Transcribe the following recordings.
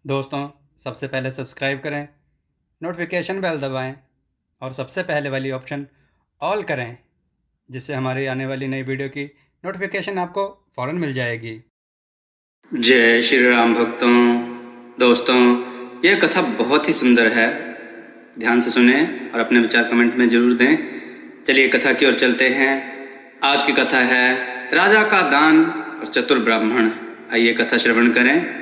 दोस्तों, सबसे पहले सब्सक्राइब करें, नोटिफिकेशन बेल दबाएं और सबसे पहले वाली ऑप्शन ऑल करें, जिससे हमारी आने वाली नई वीडियो की नोटिफिकेशन आपको फ़ौरन मिल जाएगी। जय श्री राम भक्तों। दोस्तों, यह कथा बहुत ही सुंदर है। ध्यान से सुने और अपने विचार कमेंट में जरूर दें। चलिए कथा की ओर चलते हैं। आज की कथा है राजा का दान और चतुर ब्राह्मण। आइए कथा श्रवण करें।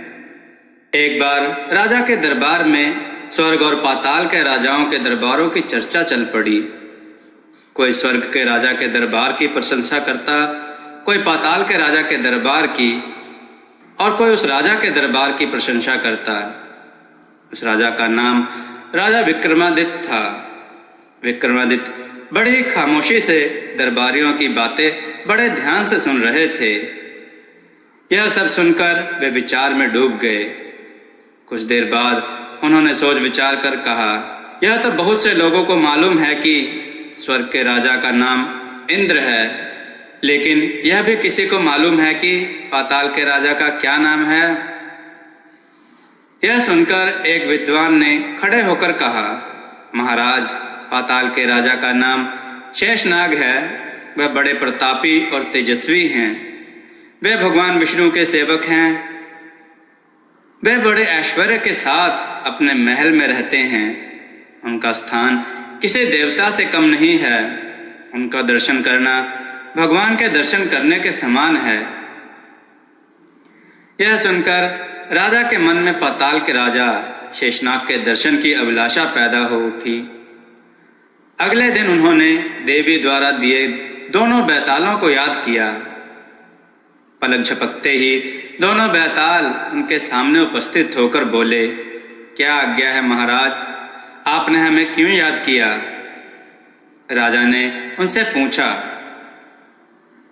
एक बार राजा के दरबार में स्वर्ग और पाताल के राजाओं के दरबारों की चर्चा चल पड़ी। कोई स्वर्ग के राजा के दरबार की प्रशंसा करता, कोई पाताल के राजा के दरबार की, और कोई उस राजा के दरबार की प्रशंसा करता। उस राजा का नाम राजा विक्रमादित्य था। विक्रमादित्य बड़ी ही खामोशी से दरबारियों की बातें बड़े ध्यान से सुन रहे थे। यह सब सुनकर वे विचार में डूब गए। कुछ देर बाद उन्होंने सोच विचार कर कहा, यह तो बहुत से लोगों को मालूम है कि स्वर्ग के राजा का नाम इंद्र है, लेकिन यह भी किसी को मालूम है कि पाताल के राजा का क्या नाम है। यह सुनकर एक विद्वान ने खड़े होकर कहा, महाराज, पाताल के राजा का नाम शेषनाग है। वह बड़े प्रतापी और तेजस्वी हैं। वे भगवान विष्णु के सेवक हैं। वे बड़े ऐश्वर्य के साथ अपने महल में रहते हैं। उनका स्थान किसी देवता से कम नहीं है। उनका दर्शन करना भगवान के दर्शन करने के समान है। यह सुनकर राजा के मन में पाताल के राजा शेषनाग के दर्शन की अभिलाषा पैदा हो उठी। अगले दिन उन्होंने देवी द्वारा दिए दोनों बैतालों को याद किया। पलक झपकते ही दोनों बैताल उनके सामने उपस्थित होकर बोले, क्या आज्ञा है महाराज, आपने हमें क्यों याद किया? राजा ने उनसे पूछा,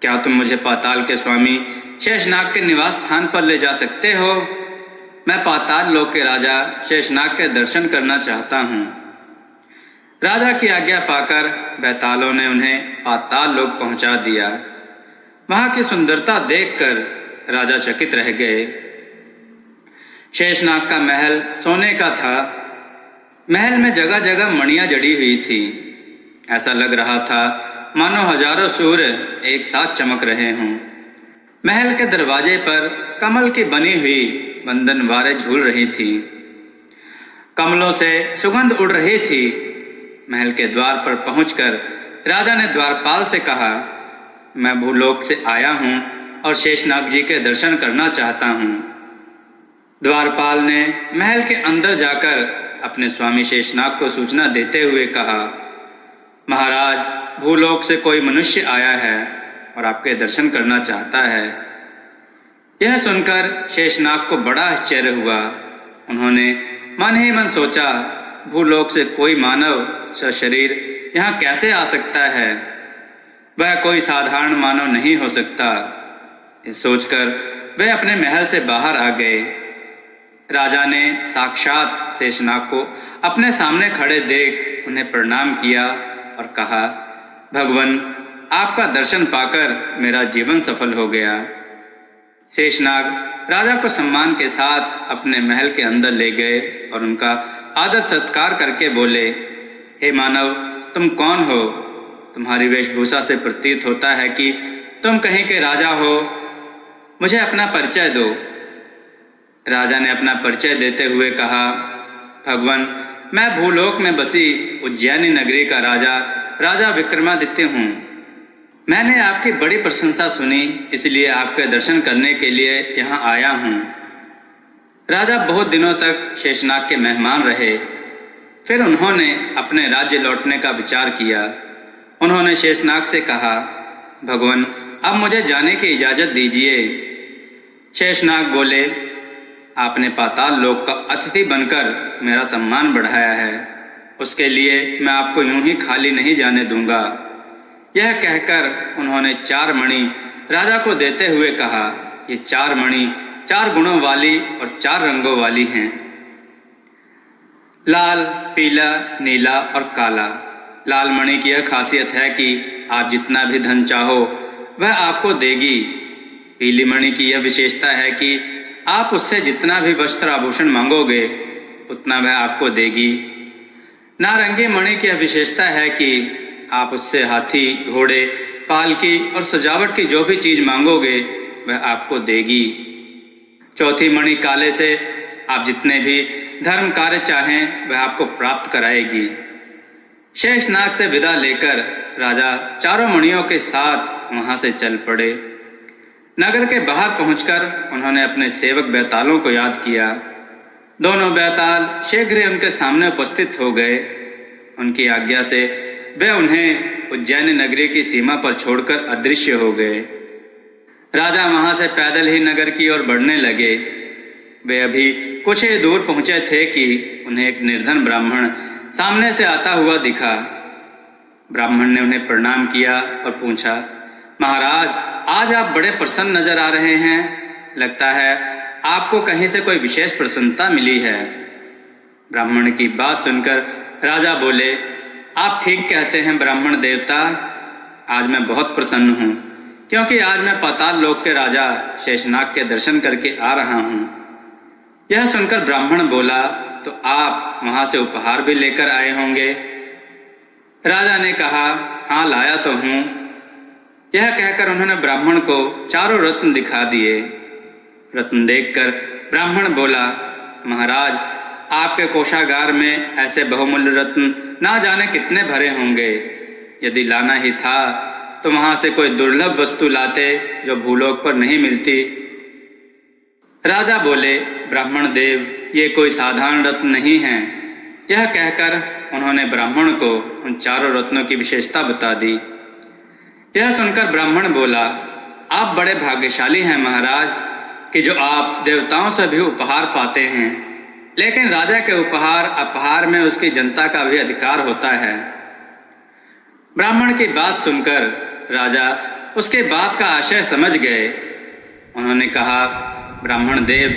क्या तुम मुझे पाताल के स्वामी शेषनाग के निवास स्थान पर ले जा सकते हो? मैं पाताल लोक के राजा शेषनाग के दर्शन करना चाहता हूँ। राजा की आज्ञा पाकर बैतालों ने उन्हें पाताल लोक पहुंचा दिया। वहां की सुंदरता देखकर राजा चकित रह गए। शेषनाग का महल सोने का था। महल में जगह जगह मणियां जड़ी हुई थी। ऐसा लग रहा था मानो हजारों सूर्य एक साथ चमक रहे हों। महल के दरवाजे पर कमल की बनी हुई बंधनवारें झूल रही थी। कमलों से सुगंध उड़ रही थी। महल के द्वार पर पहुंचकर राजा ने द्वारपाल से कहा, मैं भूलोक से आया हूं और शेषनाग जी के दर्शन करना चाहता हूं। द्वारपाल ने महल के अंदर जाकर अपने स्वामी शेषनाग को सूचना देते हुए कहा, महाराज, भूलोक से कोई मनुष्य आया है और आपके दर्शन करना चाहता है। यह सुनकर शेषनाग को बड़ा आश्चर्य हुआ। उन्होंने मन ही मन सोचा, भूलोक से कोई मानव सशरीर यहाँ कैसे आ सकता है? वह कोई साधारण मानव नहीं हो सकता। ये सोचकर वे अपने महल से बाहर आ गए। राजा ने साक्षात शेषनाग को अपने सामने खड़े देख उन्हें प्रणाम किया और कहा, भगवान, आपका दर्शन पाकर मेरा जीवन सफल हो गया। शेषनाग राजा को सम्मान के साथ अपने महल के अंदर ले गए और उनका आदर सत्कार करके बोले, हे मानव, तुम कौन हो? तुम्हारी वेशभूषा से प्रतीत होता है कि तुम कहीं के राजा हो। मुझे अपना परिचय दो। राजा ने अपना परिचय देते हुए कहा, भगवान, मैं भूलोक में बसी उज्जैनी नगरी का राजा विक्रमादित्य हूँ। मैंने आपकी बड़ी प्रशंसा सुनी, इसलिए आपके दर्शन करने के लिए यहाँ आया हूँ। राजा बहुत दिनों तक शेषनाग के मेहमान रहे। फिर उन्होंने अपने राज्य लौटने का विचार किया। उन्होंने शेषनाग से कहा, भगवान, अब मुझे जाने की इजाजत दीजिए। शेषनाग बोले, आपने पाताल लोक का अतिथि बनकर मेरा सम्मान बढ़ाया है, उसके लिए मैं आपको यूं ही खाली नहीं जाने दूंगा। यह कहकर उन्होंने 4 मणि राजा को देते हुए कहा, ये 4 मणि 4 गुणों वाली और 4 रंगों वाली हैं, लाल, पीला, नीला और काला। लाल मणि की यह खासियत है कि आप जितना भी धन चाहो वह आपको देगी। पीली मणि की यह विशेषता है कि आप उससे जितना भी वस्त्र आभूषण मांगोगे उतना वह आपको देगी। नारंगी मणि की यह विशेषता है कि आप उससे हाथी, घोड़े, पालकी और सजावट की जो भी चीज मांगोगे वह आपको देगी। चौथी मणि काले से आप जितने भी धर्म कार्य चाहें वह आपको प्राप्त कराएगी। शेषनाग से विदा लेकर राजा चारों मणियों के साथ वहां से चल पड़े। नगर के बाहर पहुंचकर उन्होंने अपने सेवक बैतालों को याद किया। दोनों बैताल शीघ्र ही उनके सामने उपस्थित हो गए। उनकी आज्ञा से वे उन्हें उज्जैन नगरी की सीमा पर छोड़कर अदृश्य हो गए। राजा वहां से पैदल ही नगर की ओर बढ़ने लगे। वे अभी कुछ ही दूर पहुंचे थे कि उन्हें एक निर्धन ब्राह्मण सामने से आता हुआ दिखा। ब्राह्मण ने उन्हें प्रणाम किया और पूछा, महाराज, आज आप बड़े प्रसन्न नजर आ रहे हैं। लगता है आपको कहीं से कोई विशेष प्रसन्नता मिली है। ब्राह्मण की बात सुनकर राजा बोले, आप ठीक कहते हैं ब्राह्मण देवता। आज मैं बहुत प्रसन्न हूँ क्योंकि आज मैं पाताल लोक के राजा शेषनाग के दर्शन करके आ रहा हूँ। यह सुनकर ब्राह्मण बोला, तो आप वहां से उपहार भी लेकर आए होंगे। राजा ने कहा, हाँ लाया तो हूँ। यह कहकर उन्होंने ब्राह्मण को चारों रत्न दिखा दिए। रत्न देखकर ब्राह्मण बोला, महाराज, आपके कोषागार में ऐसे बहुमूल्य रत्न ना जाने कितने भरे होंगे। यदि लाना ही था तो वहां से कोई दुर्लभ वस्तु लाते जो भूलोक पर नहीं मिलती। राजा बोले, ब्राह्मण देव, ये कोई साधारण रत्न नहीं है। यह कहकर उन्होंने ब्राह्मण को उन चारों रत्नों की विशेषता बता दी। यह सुनकर ब्राह्मण बोला, आप बड़े भाग्यशाली हैं महाराज कि जो आप देवताओं से भी उपहार पाते हैं। लेकिन राजा के उपहार अपहार में उसकी जनता का भी अधिकार होता है। ब्राह्मण की बात सुनकर राजा उसके बात का आशय समझ गए। उन्होंने कहा, ब्राह्मण देव,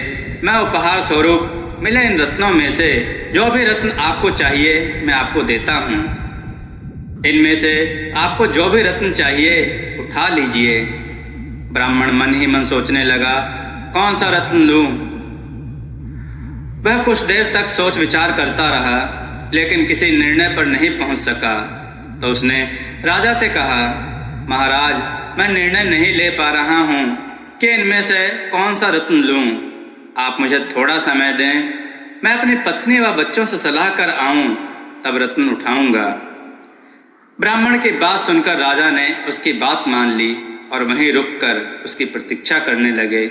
मैं उपहार स्वरूप मिले इन रत्नों में से जो भी रत्न आपको चाहिए मैं आपको देता हूँ। इनमें से आपको जो भी रत्न चाहिए उठा लीजिए। ब्राह्मण मन ही मन सोचने लगा, कौन सा रत्न लूं? वह कुछ देर तक सोच विचार करता रहा लेकिन किसी निर्णय पर नहीं पहुंच सका। तो उसने राजा से कहा, महाराज, मैं निर्णय नहीं ले पा रहा हूं कि इनमें से कौन सा रत्न लूं। आप मुझे थोड़ा समय दें, मैं अपनी पत्नी व बच्चों से सलाह कर आऊं, तब रत्न उठाऊंगा। ब्राह्मण की बात सुनकर राजा ने उसकी बात मान ली और वहीं रुककर उसकी प्रतीक्षा करने लगे।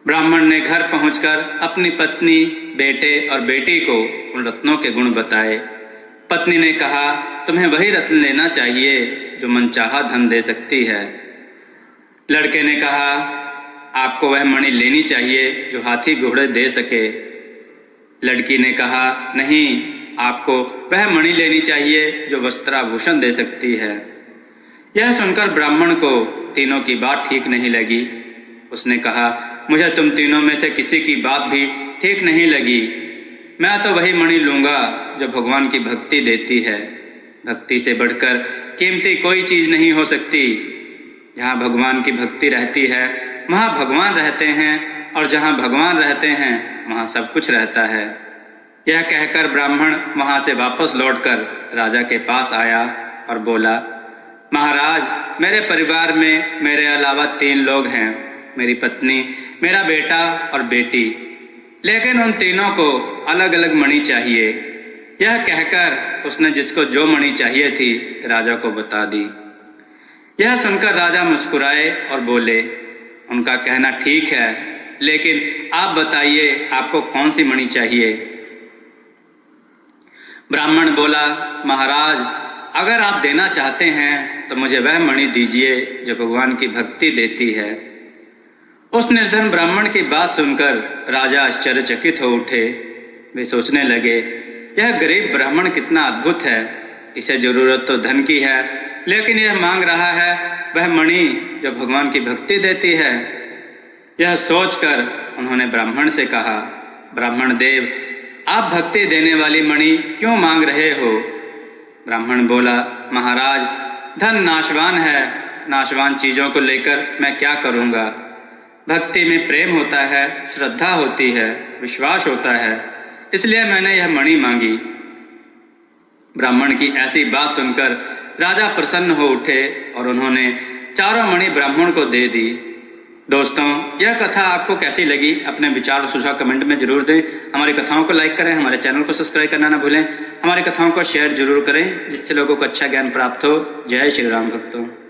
ब्राह्मण ने घर पहुंचकर अपनी पत्नी, बेटे और बेटी को उन रत्नों के गुण बताए। पत्नी ने कहा, तुम्हें वही रत्न लेना चाहिए जो मनचाहा धन दे सकती है। लड़के ने कहा, आपको वह मणि लेनी चाहिए जो हाथी घोड़े दे सके। लड़की ने कहा, नहीं, आपको वह मणि लेनी चाहिए जो वस्त्राभूषण दे सकती है। यह सुनकर ब्राह्मण को तीनों की बात ठीक नहीं लगी। उसने कहा, मुझे तुम तीनों में से किसी की बात भी ठीक नहीं लगी। मैं तो वही मणि लूंगा जो भगवान की भक्ति देती है। भक्ति से बढ़कर कीमती कोई चीज नहीं हो सकती। जहाँ भगवान की भक्ति रहती है वहाँ भगवान रहते हैं और जहाँ भगवान रहते हैं वहाँ सब कुछ रहता है। यह कहकर ब्राह्मण वहाँ से वापस लौटकर राजा के पास आया और बोला, महाराज, मेरे परिवार में मेरे अलावा 3 लोग हैं, मेरी पत्नी, मेरा बेटा और बेटी। लेकिन उन तीनों को अलग अलग मणि चाहिए। यह कहकर उसने जिसको जो मणि चाहिए थी राजा को बता दी। यह सुनकर राजा मुस्कुराए और बोले, उनका कहना ठीक है, लेकिन आप बताइए आपको कौन सी मणि चाहिए? ब्राह्मण बोला, महाराज, अगर आप देना चाहते हैं तो मुझे वह मणि दीजिए जो भगवान की भक्ति देती है। उस निर्धन ब्राह्मण की बात सुनकर राजा आश्चर्यचकित हो उठे। वे सोचने लगे, यह गरीब ब्राह्मण कितना अद्भुत है। इसे जरूरत तो धन की है, लेकिन यह मांग रहा है वह मणि जो भगवान की भक्ति देती है। यह सोचकर उन्होंने ब्राह्मण से कहा, ब्राह्मण देव, आप भक्ति देने वाली मणि क्यों मांग रहे हो? ब्राह्मण बोला, महाराज, धन नाशवान है, नाशवान चीजों को लेकर मैं क्या करूंगा? भक्ति में प्रेम होता है, श्रद्धा होती है, विश्वास होता है, इसलिए मैंने यह मणि मांगी। ब्राह्मण की ऐसी बात सुनकर राजा प्रसन्न हो उठे और उन्होंने चारों मणि ब्राह्मण को दे दी। दोस्तों, यह कथा आपको कैसी लगी? अपने विचार और सुझाव कमेंट में जरूर दें। हमारी कथाओं को लाइक करें, हमारे चैनल को सब्सक्राइब करना ना भूलें। हमारी कथाओं को शेयर जरूर करें जिससे लोगों को अच्छा ज्ञान प्राप्त हो। जय श्री राम भक्तों।